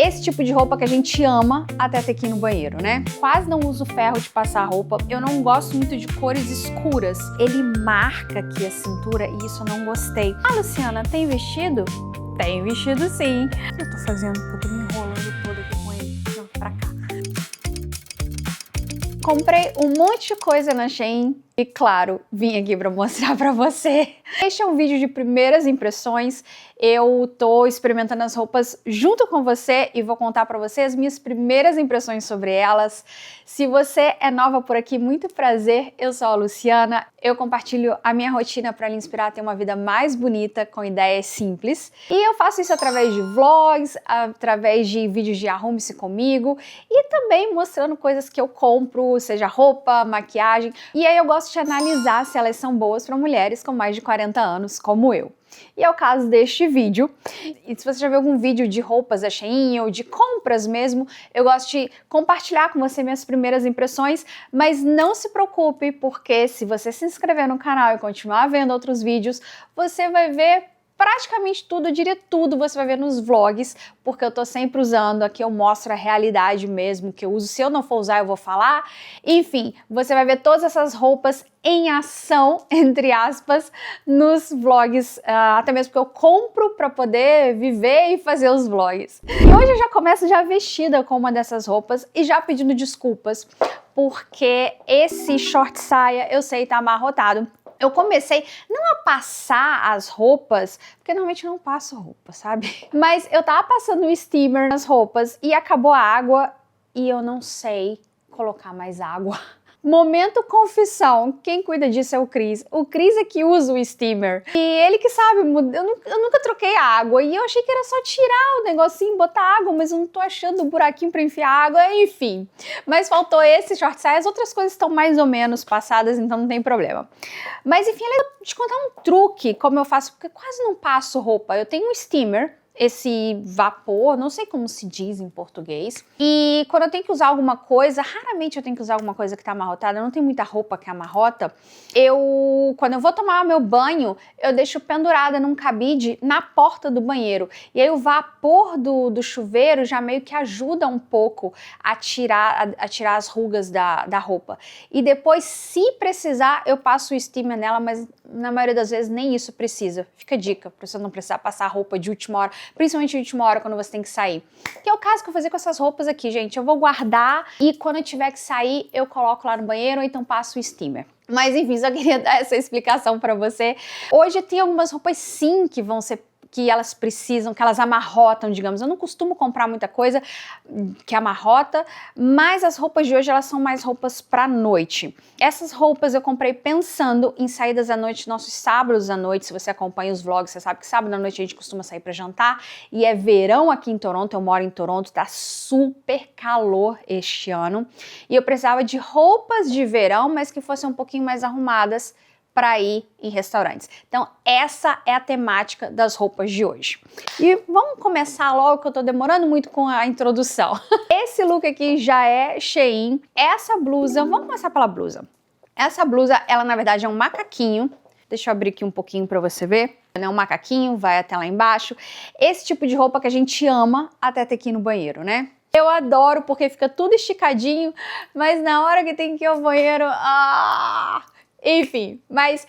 Esse tipo de roupa que a gente ama até ter que ir no banheiro, né? Quase não uso ferro de passar roupa. Eu não gosto muito de cores escuras. Ele marca aqui a cintura e isso eu não gostei. Ah, Luciana, tem vestido? Tem vestido sim. O que eu tô fazendo? Eu tô me enrolando toda aqui com ele. Não, pra cá. Comprei um monte de coisa na Shein e, claro, vim aqui pra mostrar pra você. Este é um vídeo de primeiras impressões. Eu tô experimentando as roupas junto com você e vou contar pra você as minhas primeiras impressões sobre elas. Se você é nova por aqui, muito prazer, eu sou a Luciana. Eu compartilho a minha rotina pra lhe inspirar a ter uma vida mais bonita, com ideias simples. E eu faço isso através de vlogs, através de vídeos de arrume-se comigo e também mostrando coisas que eu compro, seja roupa, maquiagem. E aí eu gosto de analisar se elas são boas para mulheres com mais de 40 anos, como eu. E é o caso deste vídeo. E se você já viu algum vídeo de roupas da Shein ou de compras mesmo, eu gosto de compartilhar com você minhas primeiras impressões, mas não se preocupe, porque se você se inscrever no canal e continuar vendo outros vídeos, você vai ver praticamente tudo, eu diria tudo, você vai ver nos vlogs, porque eu tô sempre usando, aqui eu mostro a realidade mesmo que eu uso, se eu não for usar eu vou falar. Enfim, você vai ver todas essas roupas em ação, entre aspas, nos vlogs, até mesmo porque eu compro para poder viver e fazer os vlogs. E hoje eu já começo já vestida com uma dessas roupas e já pedindo desculpas, porque esse short saia, eu sei, tá amarrotado. Eu comecei não a passar as roupas, porque normalmente eu não passo roupa, sabe? Mas eu tava passando o steamer nas roupas e acabou a água e eu não sei colocar mais água. Momento confissão, quem cuida disso é o Cris. O Cris é que usa o steamer. E ele que sabe, eu nunca troquei a água. E eu achei que era só tirar o negocinho, botar água, mas eu não tô achando o buraquinho pra enfiar água, enfim. Mas faltou esse short saia, as outras coisas estão mais ou menos passadas, então não tem problema. Mas enfim, eu vou te contar um truque, como eu faço, porque eu quase não passo roupa. Eu tenho um steamer, esse vapor, não sei como se diz em português. E quando eu tenho que usar alguma coisa, raramente eu tenho que usar alguma coisa que tá amarrotada, eu não tenho muita roupa que amarrota, quando eu vou tomar o meu banho, eu deixo pendurada num cabide na porta do banheiro. E aí o vapor do chuveiro já meio que ajuda um pouco a tirar as rugas da roupa. E depois, se precisar, eu passo o steamer nela, mas na maioria das vezes nem isso precisa. Fica a dica, pra você não precisar passar roupa de última hora, principalmente de última hora quando você tem que sair. Que é o caso que eu vou fazer com essas roupas aqui, gente. Eu vou guardar e quando eu tiver que sair, eu coloco lá no banheiro ou então passo o steamer. Mas enfim, só queria dar essa explicação pra você. Hoje tem algumas roupas sim que elas precisam, que elas amarrotam, digamos. Eu não costumo comprar muita coisa que amarrota, mas as roupas de hoje, elas são mais roupas pra noite. Essas roupas eu comprei pensando em saídas à noite, nossos sábados à noite. Se você acompanha os vlogs, você sabe que sábado à noite a gente costuma sair pra jantar, e é verão aqui em Toronto, eu moro em Toronto, tá super calor este ano, e eu precisava de roupas de verão, mas que fossem um pouquinho mais arrumadas para ir em restaurantes. Então essa é a temática das roupas de hoje. E vamos começar logo, que eu tô demorando muito com a introdução. Esse look aqui já é Shein. Essa blusa, vamos começar pela blusa. Essa blusa, ela na verdade é um macaquinho. Deixa eu abrir aqui um pouquinho para você ver. É um macaquinho, vai até lá embaixo. Esse tipo de roupa que a gente ama até ter que ir no banheiro, né? Eu adoro porque fica tudo esticadinho, mas na hora que tem que ir ao banheiro, enfim, mas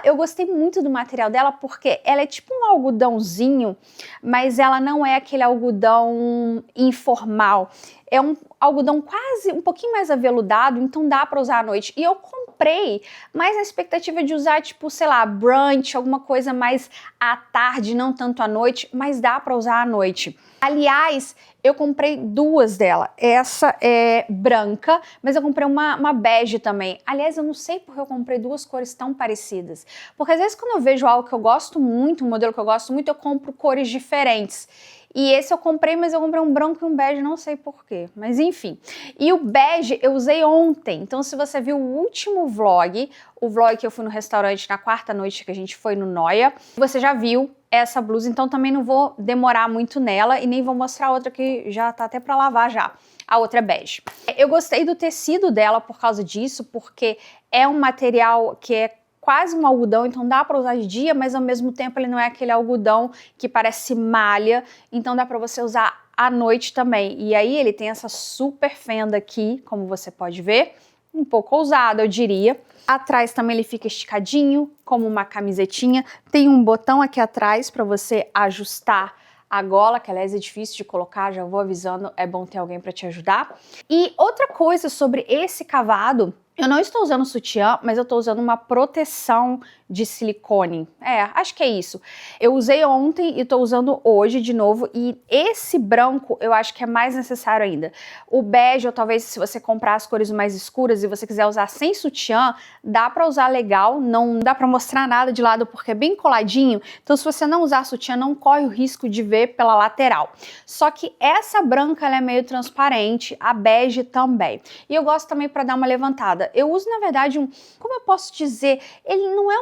eu gostei muito do material dela porque ela é tipo um algodãozinho, mas ela não é aquele algodão informal. É um algodão quase um pouquinho mais aveludado, então dá pra usar à noite. E eu comprei mais na expectativa de usar, tipo, sei lá, brunch, alguma coisa mais à tarde, não tanto à noite, mas dá pra usar à noite. Aliás, eu comprei duas dela. Essa é branca, mas eu comprei uma bege também. Aliás, eu não sei porque eu comprei duas cores tão parecidas. Porque às vezes quando eu vejo algo que eu gosto muito, um modelo que eu gosto muito, eu compro cores diferentes. E esse eu comprei, mas eu comprei um branco e um bege, não sei porquê, mas enfim. E o bege eu usei ontem, então se você viu o último vlog, o vlog que eu fui no restaurante na quarta noite que a gente foi no Noia, você já viu essa blusa, então também não vou demorar muito nela e nem vou mostrar outra que já tá até pra lavar já. A outra é bege. Eu gostei do tecido dela por causa disso, porque é um material que é quase um algodão, então dá para usar de dia, mas ao mesmo tempo ele não é aquele algodão que parece malha, então dá para você usar à noite também. E aí ele tem essa super fenda aqui, como você pode ver, um pouco ousado, eu diria. Atrás também ele fica esticadinho, como uma camisetinha. Tem um botão aqui atrás para você ajustar a gola, que aliás é difícil de colocar, já vou avisando, é bom ter alguém para te ajudar. E outra coisa sobre esse cavado, eu não estou usando sutiã, mas eu estou usando uma proteção de silicone. Acho que é isso. Eu usei ontem e estou usando hoje de novo, e esse branco eu acho que é mais necessário ainda. O bege, ou talvez se você comprar as cores mais escuras e você quiser usar sem sutiã, dá para usar legal, não dá para mostrar nada de lado porque é bem coladinho, então se você não usar sutiã, não corre o risco de ver pela lateral. Só que essa branca, ela é meio transparente, a bege também. E eu gosto também para dar uma levantada. Eu uso, na verdade, como eu posso dizer, ele não é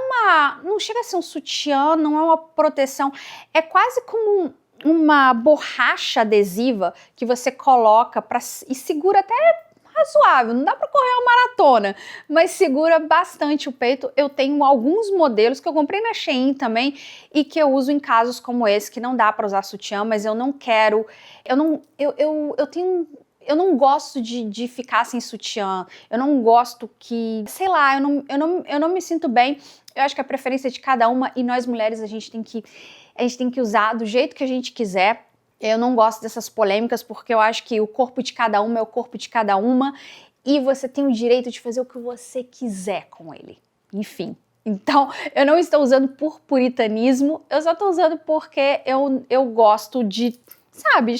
não chega a ser um sutiã, não é uma proteção, é quase como uma borracha adesiva que você coloca e segura até razoável, não dá para correr uma maratona, mas segura bastante o peito. Eu tenho alguns modelos que eu comprei na Shein também e que eu uso em casos como esse, que não dá para usar sutiã, mas eu não quero, eu não gosto de ficar sem sutiã, eu não gosto que, sei lá, eu não me sinto bem. Eu acho que é a preferência de cada uma, e nós mulheres a gente tem que usar do jeito que a gente quiser. Eu não gosto dessas polêmicas porque eu acho que o corpo de cada uma é o corpo de cada uma e você tem o direito de fazer o que você quiser com ele. Enfim. Então, eu não estou usando por puritanismo, eu só estou usando porque eu gosto de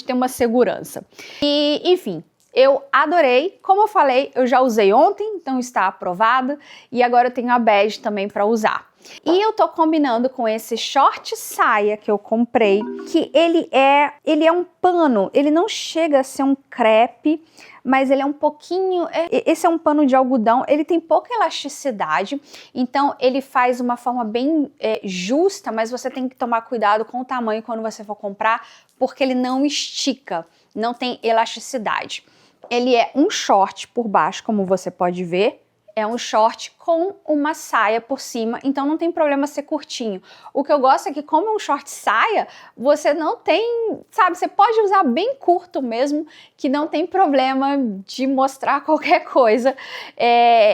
ter uma segurança. E, enfim, eu adorei. Como eu falei, eu já usei ontem, então está aprovada. E agora eu tenho a bege também para usar. E eu tô combinando com esse short saia que eu comprei, que ele é um pano, ele não chega a ser um crepe, mas ele é um pouquinho, esse é um pano de algodão, ele tem pouca elasticidade, então ele faz uma forma bem justa, mas você tem que tomar cuidado com o tamanho quando você for comprar, porque ele não estica, não tem elasticidade. Ele é um short por baixo, como você pode ver. É um short com uma saia por cima, então não tem problema ser curtinho. O que eu gosto é que, como é um short saia, você não tem, você pode usar bem curto mesmo, que não tem problema de mostrar qualquer coisa.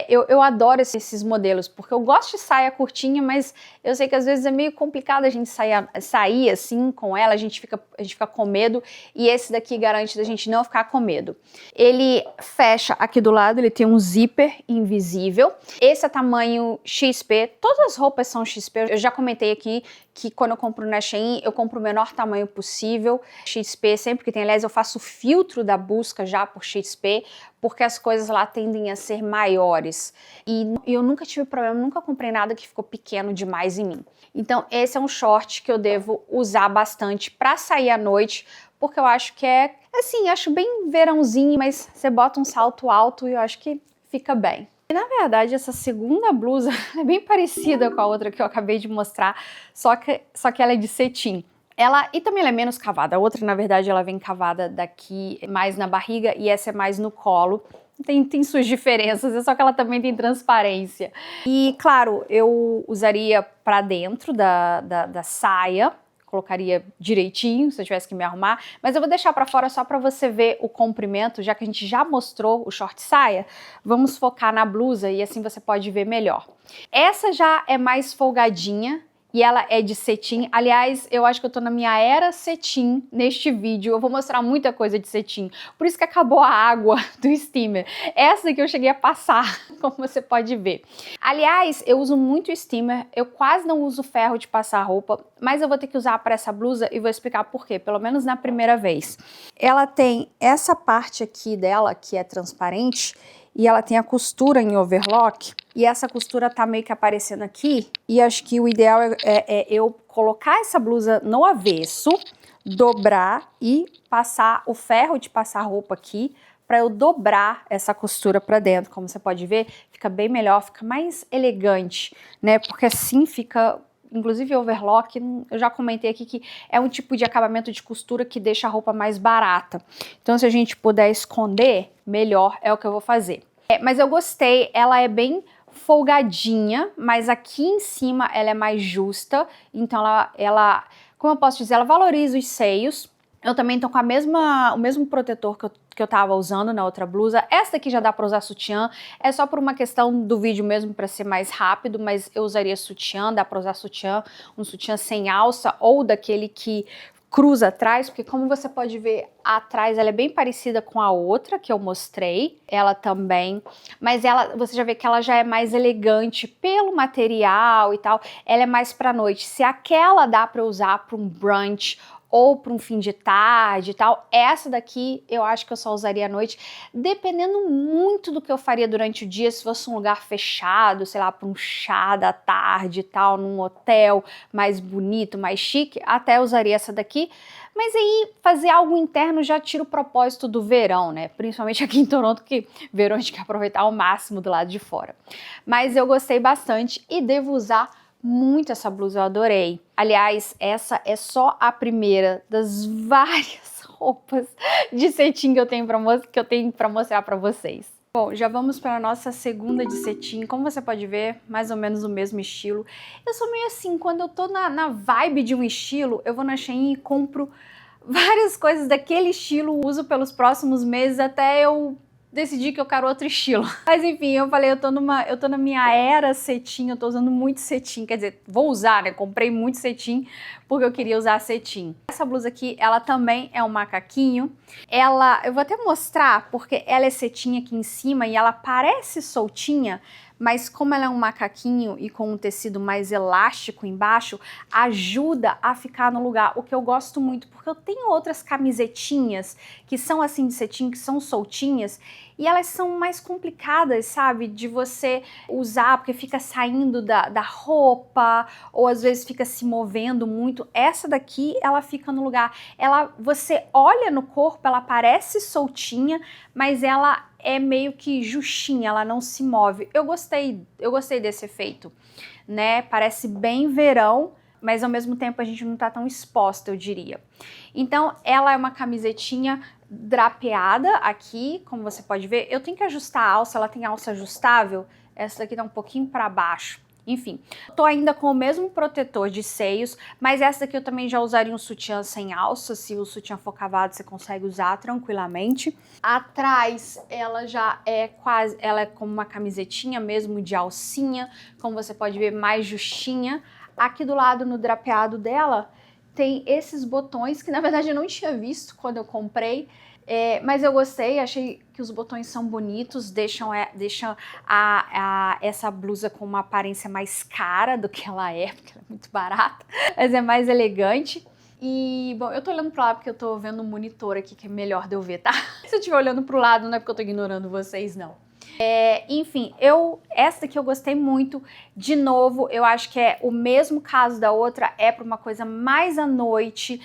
Eu adoro esses modelos, porque eu gosto de saia curtinha, mas eu sei que às vezes é meio complicado a gente sair assim com ela, a gente fica com medo, e esse daqui garante da gente não ficar com medo. Ele fecha aqui do lado, ele tem um zíper invisível. Esse é tamanho XP, todas as roupas são XP, eu já comentei aqui que quando eu compro na Shein, eu compro o menor tamanho possível, XP sempre que tem, aliás eu faço o filtro da busca já por XP, porque as coisas lá tendem a ser maiores, e eu nunca tive problema, nunca comprei nada que ficou pequeno demais em mim. Então esse é um short que eu devo usar bastante para sair à noite, porque eu acho que acho bem verãozinho, mas você bota um salto alto e eu acho que fica bem. E, na verdade, essa segunda blusa é bem parecida com a outra que eu acabei de mostrar, só que ela é de cetim. E também ela é menos cavada. A outra, na verdade, ela vem cavada daqui mais na barriga e essa é mais no colo. Tem suas diferenças, só que ela também tem transparência. E, claro, eu usaria pra dentro da saia, colocaria direitinho se eu tivesse que me arrumar, mas eu vou deixar pra fora só pra você ver o comprimento, já que a gente já mostrou o short saia, vamos focar na blusa e assim você pode ver melhor. Essa já é mais folgadinha e ela é de cetim. Aliás, eu acho que eu tô na minha era cetim neste vídeo. Eu vou mostrar muita coisa de cetim. Por isso que acabou a água do steamer. Essa que eu cheguei a passar, como você pode ver. Aliás, eu uso muito steamer. Eu quase não uso ferro de passar roupa, mas eu vou ter que usar para essa blusa e vou explicar por quê, pelo menos na primeira vez. Ela tem essa parte aqui dela, que é transparente, e ela tem a costura em overlock, e essa costura tá meio que aparecendo aqui, e acho que o ideal é eu colocar essa blusa no avesso, dobrar e passar o ferro de passar roupa aqui, para eu dobrar essa costura para dentro. Como você pode ver, fica bem melhor, fica mais elegante, né? Porque assim fica... Inclusive overlock, eu já comentei aqui que é um tipo de acabamento de costura que deixa a roupa mais barata. Então se a gente puder esconder, melhor é o que eu vou fazer. Mas eu gostei, ela é bem folgadinha, mas aqui em cima ela é mais justa, então como eu posso dizer, ela valoriza os seios. Eu também tô com o mesmo protetor que eu tava usando na outra blusa. Essa daqui já dá pra usar sutiã, é só por uma questão do vídeo mesmo, pra ser mais rápido, mas eu usaria sutiã, dá pra usar sutiã, um sutiã sem alça ou daquele que cruza atrás, porque como você pode ver atrás, ela é bem parecida com a outra que eu mostrei, ela também, mas você já vê que ela já é mais elegante pelo material e tal, ela é mais pra noite. Se aquela dá pra usar pra um brunch ou para um fim de tarde e tal, essa daqui eu acho que eu só usaria à noite, dependendo muito do que eu faria durante o dia, se fosse um lugar fechado, sei lá, para um chá da tarde e tal, num hotel mais bonito, mais chique, até usaria essa daqui, mas aí fazer algo interno já tira o propósito do verão, né? Principalmente aqui em Toronto, que verão a gente quer aproveitar ao máximo do lado de fora. Mas eu gostei bastante e devo usar muito essa blusa, eu adorei. Aliás, essa é só a primeira das várias roupas de cetim que eu tenho pra mostrar pra vocês. Bom, já vamos para a nossa segunda de cetim. Como você pode ver, mais ou menos o mesmo estilo. Eu sou meio assim, quando eu tô na vibe de um estilo, eu vou na Shein e compro várias coisas daquele estilo, uso pelos próximos meses até eu decidi que eu quero outro estilo. Mas enfim, eu falei, eu tô na minha era cetim, eu tô usando muito cetim, quer dizer, vou usar, né? Comprei muito cetim porque eu queria usar cetim. Essa blusa aqui, ela também é um macaquinho. Eu vou até mostrar porque ela é cetim aqui em cima e ela parece soltinha, mas como ela é um macaquinho e com um tecido mais elástico embaixo, ajuda a ficar no lugar, o que eu gosto muito, porque eu tenho outras camisetinhas que são assim de cetim, que são soltinhas, e elas são mais complicadas, sabe, de você usar, porque fica saindo da roupa, ou às vezes fica se movendo muito. Essa daqui, ela fica no lugar. Você olha no corpo, ela parece soltinha, mas ela é meio que justinha, ela não se move. Eu gostei desse efeito, né? Parece bem verão, mas ao mesmo tempo a gente não tá tão exposta, eu diria. Então, ela é uma camisetinha drapeada aqui, como você pode ver. Eu tenho que ajustar a alça, ela tem alça ajustável. Essa daqui tá um pouquinho para baixo. Enfim, tô ainda com o mesmo protetor de seios, mas essa daqui eu também já usaria um sutiã sem alça. Se o sutiã for cavado, você consegue usar tranquilamente. Atrás, ela já é ela é como uma camisetinha mesmo de alcinha, como você pode ver, mais justinha. Aqui do lado, no drapeado dela, tem esses botões que na verdade eu não tinha visto quando eu comprei, mas eu gostei, achei que os botões são bonitos, deixam essa blusa com uma aparência mais cara do que ela é, porque ela é muito barata, mas é mais elegante. E, bom, eu tô olhando pro lado porque eu tô vendo um monitor aqui que é melhor de eu ver, tá? Se eu estiver olhando pro lado, não é porque eu tô ignorando vocês, não. Enfim, essa daqui eu gostei muito. De novo, eu acho que é o mesmo caso da outra, é para uma coisa mais à noite,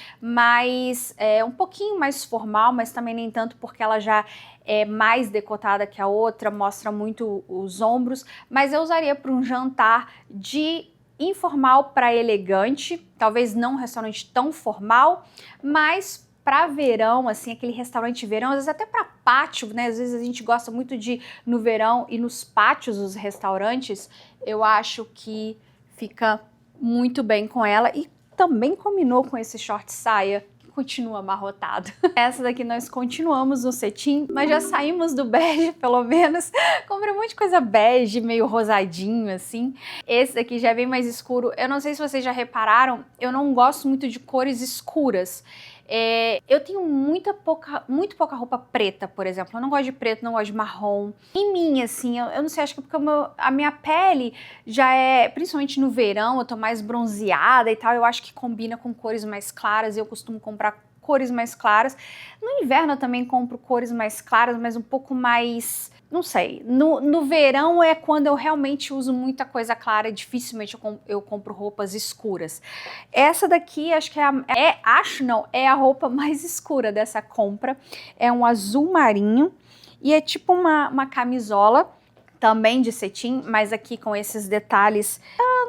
um pouquinho mais formal, mas também nem tanto porque ela já é mais decotada que a outra, mostra muito os ombros, mas eu usaria para um jantar de informal para elegante, talvez não um restaurante tão formal, mas para verão, assim, aquele restaurante verão, às vezes até para pátio, né? Às vezes a gente gosta muito de ir no verão e nos pátios dos restaurantes, eu acho que fica muito bem com ela e também combinou com esse short saia, que continua amarrotado. Essa daqui nós continuamos no cetim, mas já saímos do bege, pelo menos. Comprei um monte de coisa bege, meio rosadinho, assim. Esse daqui já é bem mais escuro. Eu não sei se vocês já repararam, eu não gosto muito de cores escuras. Eu tenho muito pouca roupa preta, por exemplo. Eu não gosto de preto, não gosto de marrom. Em mim, assim, eu não sei, acho que porque a minha pele já é, principalmente no verão, eu tô mais bronzeada e tal, eu acho que combina com cores mais claras, eu costumo comprar cores mais claras. No inverno eu também compro cores mais claras, mas um pouco mais... Não sei, no verão é quando eu realmente uso muita coisa clara, dificilmente eu compro roupas escuras. Essa daqui acho que é a roupa mais escura dessa compra. É um azul marinho e é tipo uma camisola, também de cetim, mas aqui com esses detalhes,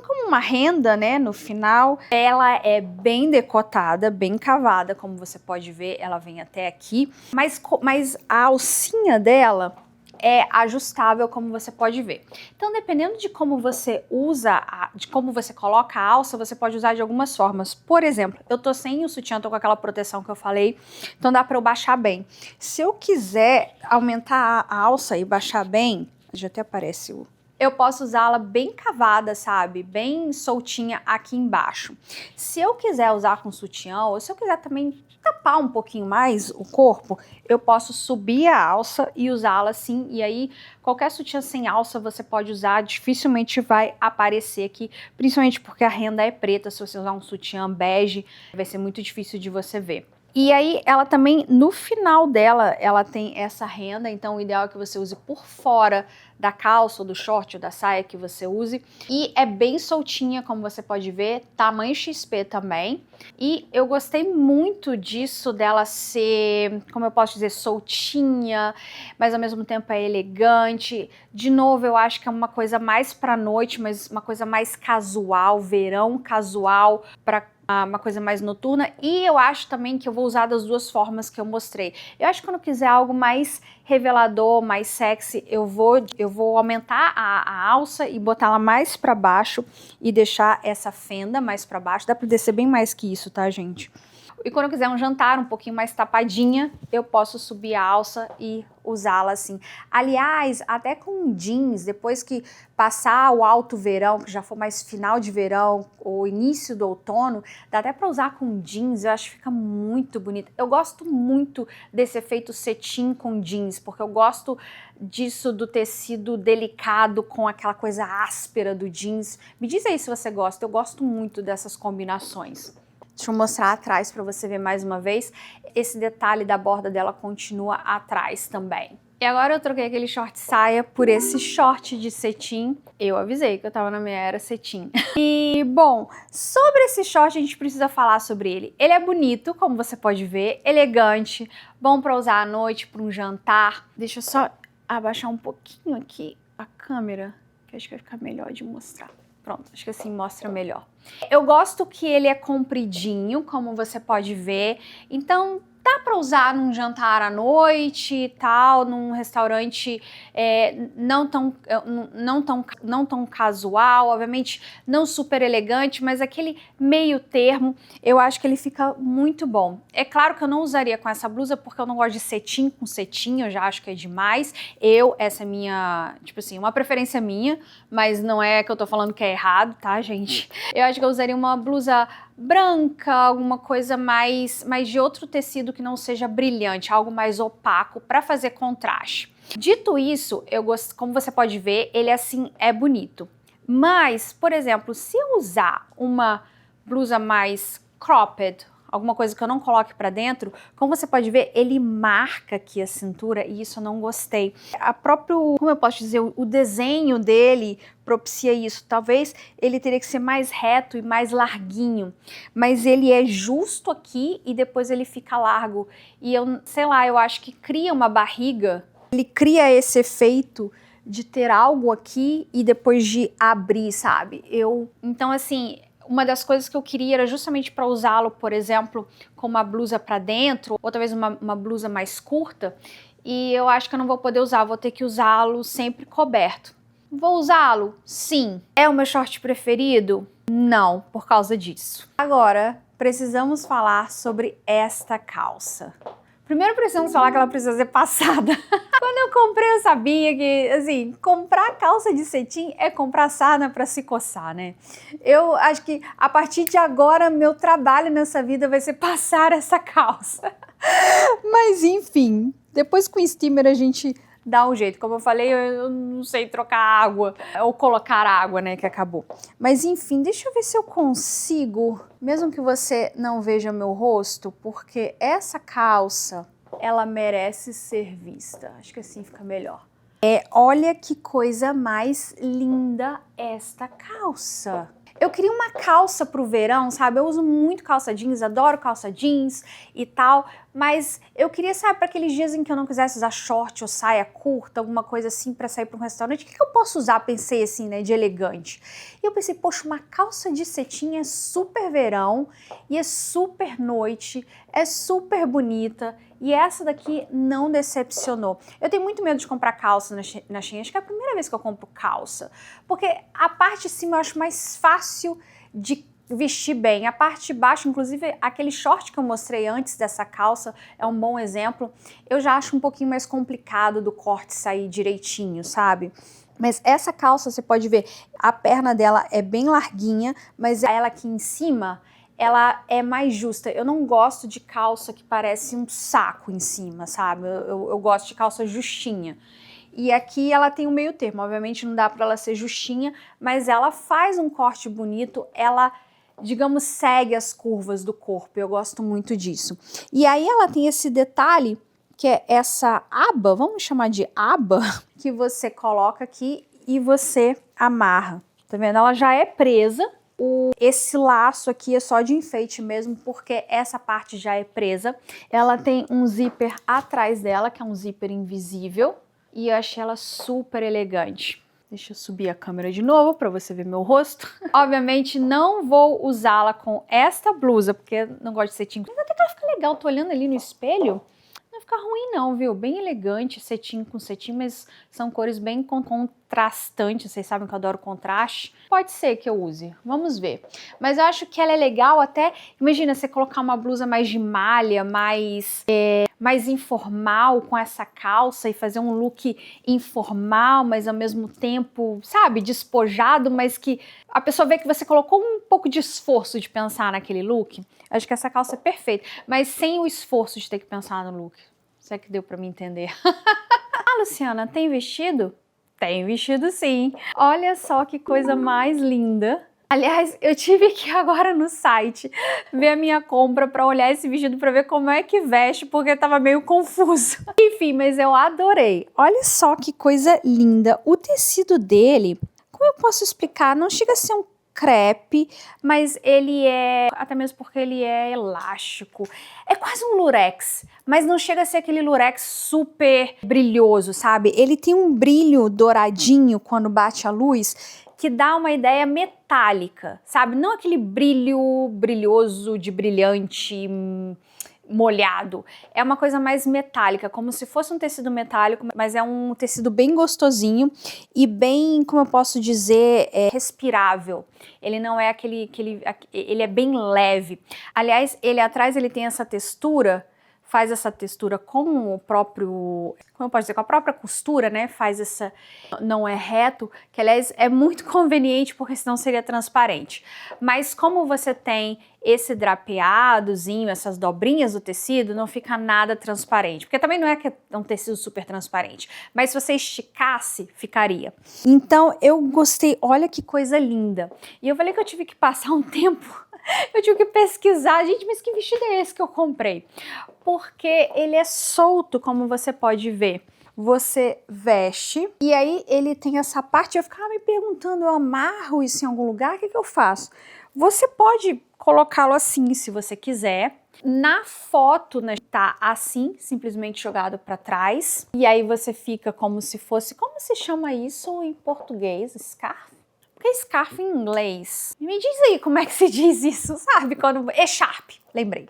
como uma renda, né, no final. Ela é bem decotada, bem cavada, como você pode ver, ela vem até aqui, mas a alcinha dela é ajustável, como você pode ver. Então, dependendo de como você usa, de como você coloca a alça, você pode usar de algumas formas. Por exemplo, eu tô sem o sutiã, tô com aquela proteção que eu falei, então dá pra eu baixar bem. Se eu quiser aumentar a alça e baixar bem, já até aparece o... Eu posso usá-la bem cavada, sabe? Bem soltinha aqui embaixo. Se eu quiser usar com sutiã, ou se eu quiser também tapar um pouquinho mais o corpo, eu posso subir a alça e usá-la assim, e aí qualquer sutiã sem alça você pode usar, dificilmente vai aparecer aqui, principalmente porque a renda é preta. Se você usar um sutiã bege, vai ser muito difícil de você ver. E aí, ela também, no final dela, ela tem essa renda, então o ideal é que você use por fora da calça, ou do short, ou da saia que você use. E é bem soltinha, como você pode ver, tamanho XP também. E eu gostei muito disso, dela ser, como eu posso dizer, soltinha, mas ao mesmo tempo é elegante. De novo, eu acho que é uma coisa mais pra noite, mas uma coisa mais casual, verão casual, pra uma coisa mais noturna, e eu acho também que eu vou usar das duas formas que eu mostrei. Eu acho que quando eu quiser algo mais revelador, mais sexy, eu vou aumentar a alça e botar ela mais pra baixo e deixar essa fenda mais pra baixo. Dá pra descer bem mais que isso, tá, gente? E quando eu quiser um jantar um pouquinho mais tapadinha, eu posso subir a alça e usá-la assim. Aliás, até com jeans, depois que passar o alto verão, que já for mais final de verão ou início do outono, dá até para usar com jeans, eu acho que fica muito bonito. Eu gosto muito desse efeito cetim com jeans, porque eu gosto disso, do tecido delicado com aquela coisa áspera do jeans. Me diz aí se você gosta, eu gosto muito dessas combinações. Deixa eu mostrar atrás para você ver mais uma vez. Esse detalhe da borda dela continua atrás também. E agora eu troquei aquele short saia por esse short de cetim. Eu avisei que eu tava na minha era cetim. E, bom, sobre esse short a gente precisa falar sobre ele. Ele é bonito, como você pode ver, elegante, bom para usar à noite, para um jantar. Deixa eu só abaixar um pouquinho aqui a câmera, que acho que vai ficar melhor de mostrar. Pronto, acho que assim mostra melhor. Eu gosto que ele é compridinho, como você pode ver, então dá para usar num jantar à noite e tal, num restaurante não tão casual, obviamente não super elegante, mas aquele meio termo, eu acho que ele fica muito bom. É claro que eu não usaria com essa blusa porque eu não gosto de cetim com cetim, eu já acho que é demais. Essa é minha, tipo assim, uma preferência minha, mas não é que eu tô falando que é errado, tá, gente? Eu acho que eu usaria uma blusa branca, alguma coisa mais de outro tecido que não seja brilhante, algo mais opaco para fazer contraste. Dito isso, eu gosto, como você pode ver, ele assim é bonito. Mas, por exemplo, se eu usar uma blusa mais cropped, alguma coisa que eu não coloque pra dentro, como você pode ver, ele marca aqui a cintura e isso eu não gostei. Como eu posso dizer, o desenho dele propicia isso. Talvez ele teria que ser mais reto e mais larguinho, mas ele é justo aqui e depois ele fica largo. E eu, sei lá, eu acho que cria uma barriga, ele cria esse efeito de ter algo aqui e depois de abrir, sabe? Então assim, uma das coisas que eu queria era justamente para usá-lo, por exemplo, com uma blusa para dentro, ou talvez uma blusa mais curta, e eu acho que eu não vou poder usar, vou ter que usá-lo sempre coberto. Vou usá-lo? Sim. É o meu short preferido? Não, por causa disso. Agora, precisamos falar sobre esta calça. Primeiro precisamos falar que ela precisa ser passada. Quando eu comprei, eu sabia que, assim, comprar calça de cetim é comprar sarna para se coçar, né? Eu acho que a partir de agora, meu trabalho nessa vida vai ser passar essa calça. Mas, enfim, depois com o steamer a gente dá um jeito. Como eu falei, eu não sei trocar água, ou colocar água, né, que acabou. Mas, enfim, deixa eu ver se eu consigo, mesmo que você não veja meu rosto, porque essa calça, ela merece ser vista. Acho que assim fica melhor. Olha que coisa mais linda esta calça. Eu queria uma calça pro verão, sabe? Eu uso muito calça jeans, adoro calça jeans e tal, mas eu queria, sabe, para aqueles dias em que eu não quisesse usar short ou saia curta, alguma coisa assim para sair para um restaurante, o que eu posso usar? Pensei assim, né, de elegante. E eu pensei, poxa, uma calça de cetim é super verão e é super noite, é super bonita. E essa daqui não decepcionou. Eu tenho muito medo de comprar calça na Shein, acho que é a primeira vez que eu compro calça, porque a parte de cima eu acho mais fácil de vestir bem. A parte de baixo, inclusive aquele short que eu mostrei antes dessa calça é um bom exemplo, eu já acho um pouquinho mais complicado do corte sair direitinho, sabe? Mas essa calça, você pode ver, a perna dela é bem larguinha, mas ela aqui em cima, ela é mais justa. Eu não gosto de calça que parece um saco em cima, sabe? Eu gosto de calça justinha. E aqui ela tem um meio termo, obviamente não dá para ela ser justinha, mas ela faz um corte bonito, ela, digamos, segue as curvas do corpo, eu gosto muito disso. E aí ela tem esse detalhe, que é essa aba, vamos chamar de aba, que você coloca aqui e você amarra, tá vendo? Ela já é presa. Esse laço aqui é só de enfeite mesmo, porque essa parte já é presa. Ela tem um zíper atrás dela, que é um zíper invisível, e eu achei ela super elegante. Deixa eu subir a câmera de novo para você ver meu rosto. Obviamente não vou usá-la com esta blusa, porque não gosto de cetim. Mas até que ela fica legal, tô olhando ali no espelho. Não fica ruim não, viu? Bem elegante, cetim com cetim, mas são cores bem contrastantes, vocês sabem que eu adoro contraste. Pode ser que eu use, vamos ver. Mas eu acho que ela é legal até, imagina você colocar uma blusa mais de malha, mais informal com essa calça e fazer um look informal, mas ao mesmo tempo, sabe, despojado, mas que a pessoa vê que você colocou um pouco de esforço de pensar naquele look. Acho que essa calça é perfeita, mas sem o esforço de ter que pensar no look. Será que deu pra me entender? Ah, Luciana, tem vestido? Tem vestido sim. Olha só que coisa mais linda. Aliás, eu tive que ir agora no site ver a minha compra para olhar esse vestido para ver como é que veste, porque tava meio confuso. Enfim, mas eu adorei. Olha só que coisa linda. O tecido dele, como eu posso explicar? Não chega a ser um crepe, mas ele é, até mesmo porque ele é elástico, é quase um lurex, mas não chega a ser aquele lurex super brilhoso, sabe? Ele tem um brilho douradinho quando bate a luz, que dá uma ideia metálica, sabe? Não aquele brilho brilhoso de brilhante molhado, é uma coisa mais metálica, como se fosse um tecido metálico, mas é um tecido bem gostosinho e bem, como eu posso dizer, respirável. Ele não é ele é bem leve. Aliás, ele atrás ele tem essa textura, faz essa textura com o próprio, como eu posso dizer, com a própria costura, né? Faz essa, não é reto, que aliás é muito conveniente porque senão seria transparente. Mas como você tem esse drapeadozinho, essas dobrinhas do tecido, não fica nada transparente. Porque também não é que é um tecido super transparente, mas se você esticasse, ficaria. Então eu gostei, olha que coisa linda. E eu falei que eu tive que passar um tempo, eu tive que pesquisar, gente, mas que vestido é esse que eu comprei? Porque ele é solto, como você pode ver. Você veste e aí ele tem essa parte, eu ficava me perguntando, eu amarro isso em algum lugar, o que eu faço? Você pode colocá-lo assim, se você quiser. Na foto, né, tá assim, simplesmente jogado para trás. E aí você fica como se fosse, como se chama isso em português? Scarf? Porque é scarf em inglês. Me diz aí como é que se diz isso, sabe? Quando echarpe. Lembrei.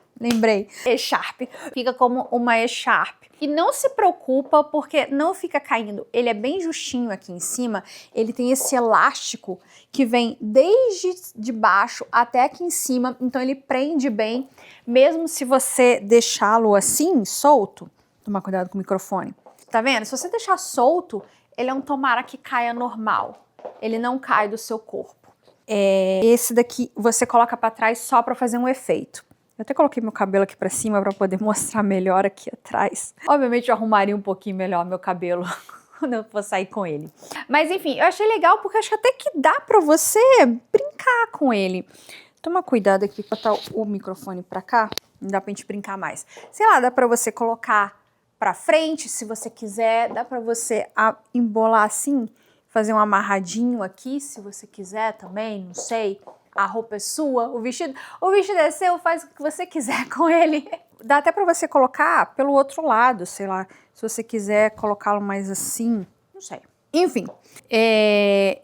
Echarpe. Fica como uma echarpe. E não se preocupa porque não fica caindo. Ele é bem justinho aqui em cima. Ele tem esse elástico que vem desde de baixo até aqui em cima. Então ele prende bem, mesmo se você deixá-lo assim, solto. Tomar cuidado com o microfone. Tá vendo? Se você deixar solto, ele é um tomara que caia normal. Ele não cai do seu corpo. Esse daqui você coloca para trás só para fazer um efeito. Eu até coloquei meu cabelo aqui para cima para poder mostrar melhor aqui atrás. Obviamente eu arrumaria um pouquinho melhor meu cabelo quando eu for sair com ele. Mas enfim, eu achei legal porque acho até que dá para você brincar com ele. Toma cuidado aqui, botar o microfone para cá, não dá pra gente brincar mais. Sei lá, dá para você colocar para frente se você quiser, dá para você embolar assim, fazer um amarradinho aqui, se você quiser também, não sei. A roupa é sua, o vestido é seu, faz o que você quiser com ele. Dá até pra você colocar pelo outro lado, sei lá, se você quiser colocá-lo mais assim, não sei. Enfim,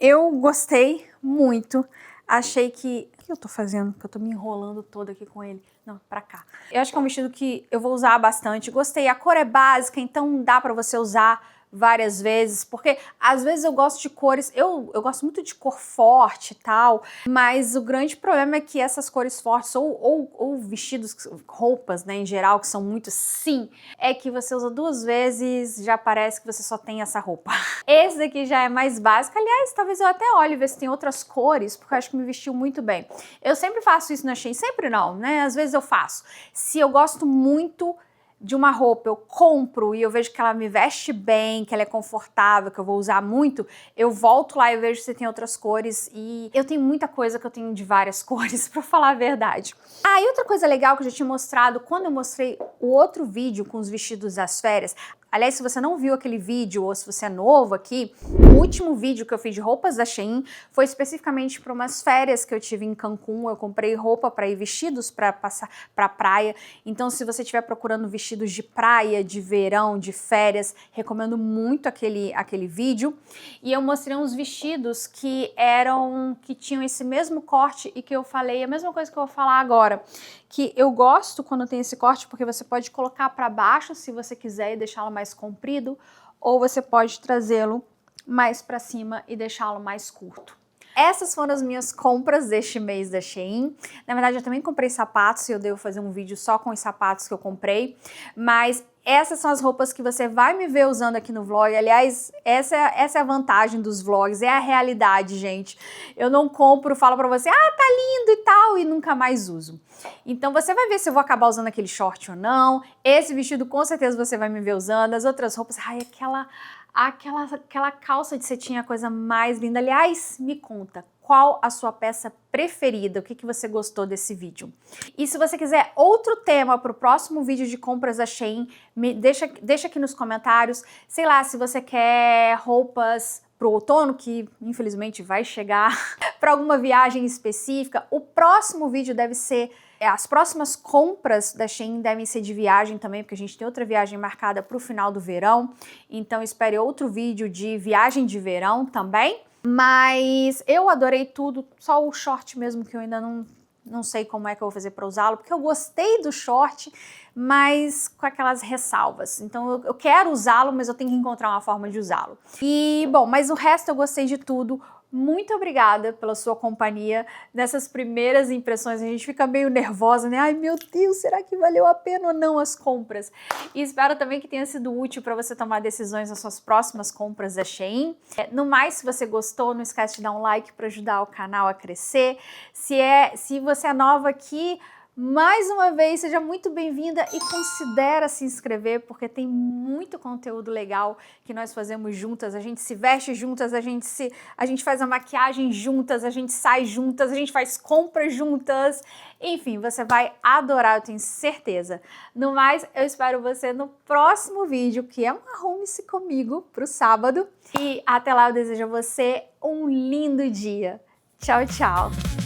eu gostei muito, achei que... O que eu tô fazendo? Que eu tô me enrolando toda aqui com ele. Não, pra cá. Eu acho que é um vestido que eu vou usar bastante, gostei, a cor é básica, então dá pra você usar várias vezes, porque às vezes eu gosto de cores, eu gosto muito de cor forte e tal, mas o grande problema é que essas cores fortes, ou vestidos, roupas, né, em geral, que são muito sim, é que você usa 2 vezes, já parece que você só tem essa roupa. Esse daqui já é mais básico, aliás, talvez eu até olhe ver se tem outras cores, porque eu acho que me vestiu muito bem. Eu sempre faço isso na Shein, sempre não, né, às vezes eu faço. Se eu gosto muito de uma roupa, eu compro e eu vejo que ela me veste bem, que ela é confortável, que eu vou usar muito, eu volto lá e vejo se tem outras cores, e eu tenho muita coisa que eu tenho de várias cores, pra falar a verdade. Ah, e outra coisa legal que eu já tinha mostrado quando eu mostrei o outro vídeo com os vestidos das férias. Aliás, se você não viu aquele vídeo, ou se você é novo aqui, o último vídeo que eu fiz de roupas da Shein foi especificamente para umas férias que eu tive em Cancún. Eu comprei roupa para ir, vestidos para passar para praia. Então, se você estiver procurando vestidos de praia, de verão, de férias, recomendo muito aquele vídeo. E eu mostrei uns vestidos que tinham esse mesmo corte e que eu falei a mesma coisa que eu vou falar agora, que eu gosto quando tem esse corte porque você pode colocar para baixo se você quiser e deixá-lo mais comprido, ou você pode trazê-lo mais para cima e deixá-lo mais curto. Essas foram as minhas compras deste mês da Shein. Na verdade, eu também comprei sapatos e eu devo fazer um vídeo só com os sapatos que eu comprei, mas essas são as roupas que você vai me ver usando aqui no vlog. Aliás, essa é a vantagem dos vlogs, é a realidade, gente. Eu não compro, falo pra você, ah, tá lindo e tal, e nunca mais uso. Então você vai ver se eu vou acabar usando aquele short ou não. Esse vestido com certeza você vai me ver usando. As outras roupas, ai, aquela calça de cetim é a coisa mais linda. Aliás, me conta, qual a sua peça preferida? O que você gostou desse vídeo? E se você quiser outro tema para o próximo vídeo de compras da Shein, deixa aqui nos comentários. Sei lá, se você quer roupas pro outono, que infelizmente vai chegar, para alguma viagem específica. O próximo vídeo deve ser... As próximas compras da Shein devem ser de viagem também, porque a gente tem outra viagem marcada para o final do verão. Então espere outro vídeo de viagem de verão também. Mas eu adorei tudo, só o short mesmo que eu ainda não sei como é que eu vou fazer para usá-lo, porque eu gostei do short, mas com aquelas ressalvas. Então eu quero usá-lo, mas eu tenho que encontrar uma forma de usá-lo. E, bom, mas o resto eu gostei de tudo. Muito obrigada pela sua companhia nessas primeiras impressões. A gente fica meio nervosa, né? Ai, meu Deus, será que valeu a pena ou não as compras? E espero também que tenha sido útil para você tomar decisões nas suas próximas compras da Shein. No mais, se você gostou, não esquece de dar um like para ajudar o canal a crescer. Se você é nova aqui, mais uma vez, seja muito bem-vinda e considera se inscrever, porque tem muito conteúdo legal que nós fazemos juntas. A gente se veste juntas, a gente faz a maquiagem juntas, a gente sai juntas, a gente faz compras juntas. Enfim, você vai adorar, eu tenho certeza. No mais, eu espero você no próximo vídeo, que é um Arrume-se Comigo pro sábado. E até lá eu desejo a você um lindo dia. Tchau, tchau!